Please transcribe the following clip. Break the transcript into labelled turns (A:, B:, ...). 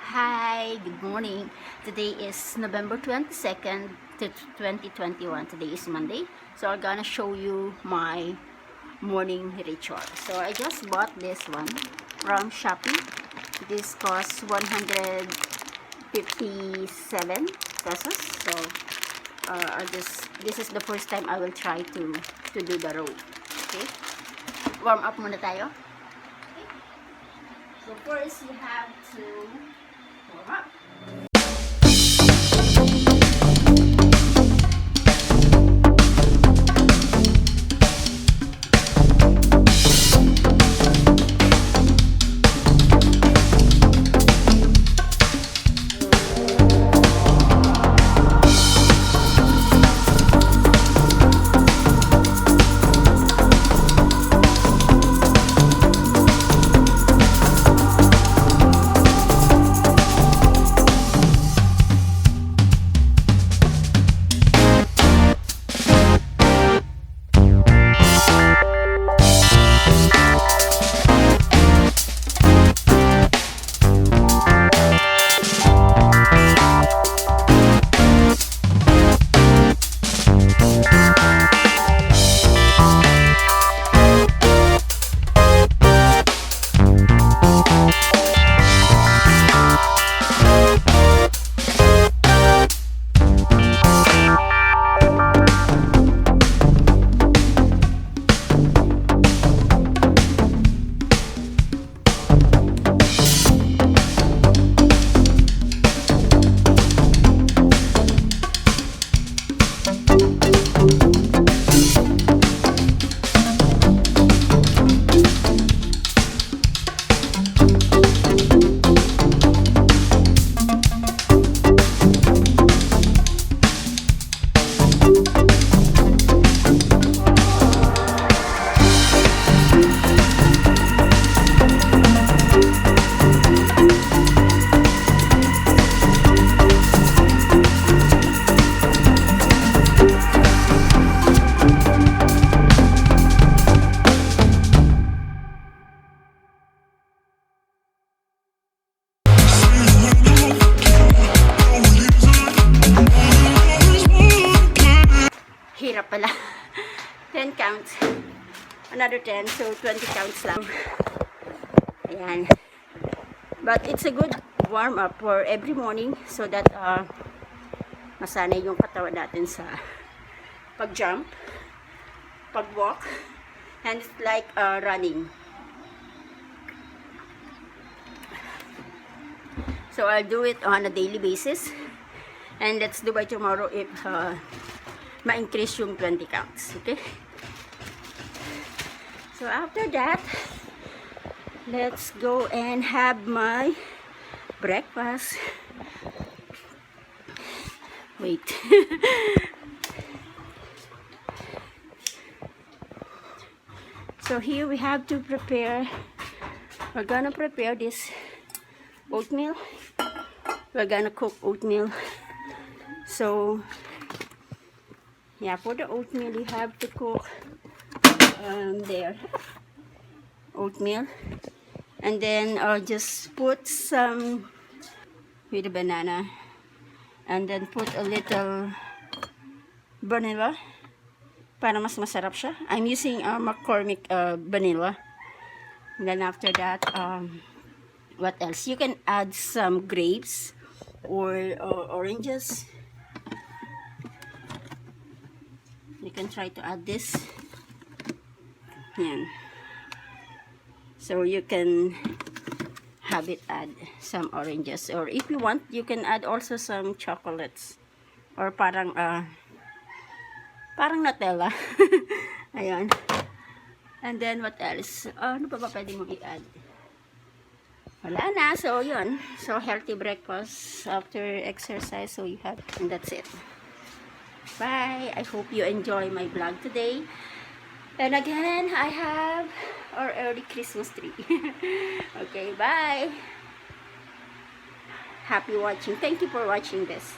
A: Hi, good morning. Today is November 22nd to 2021. Today is Monday. So I'm gonna show you my morning ritual. So I just bought this one from Shopee. This costs 157 pesos. So this is the first time I will try to do the row. Okay? Warm up muna tayo. So first you have to warm up. Hirap pala. 10 counts. Another 10. So, 20 counts lang. Ayan. But it's a good warm-up for every morning so that masanay yung katawan natin sa pag-jump, pag-walk, and it's like running. So, I'll do it on a daily basis. And let's do by tomorrow if ma-increase yung 20 counts. Okay? So, after that, let's go and have my breakfast. Wait. So, here we have to prepare. We're gonna prepare this oatmeal. We're gonna cook oatmeal. So, yeah, for the oatmeal, you have to cook there oatmeal, and then just put some with the banana, and then put a little vanilla para mas masarap siya. I'm using McCormick vanilla. And then after that, what else? You can add some grapes or oranges. You can try to add this. Yan. So you can have it add some oranges, or if you want, you can add also some chocolates, or parang Nutella. Ayan. And then what else? Ano pa ba pwede mong i-add? Wala na. So yun. So healthy breakfast after exercise. So you have, and that's it. Bye. I hope you enjoy my vlog today. And again, I have our early Christmas tree. Okay, bye. Happy watching. Thank you for watching this.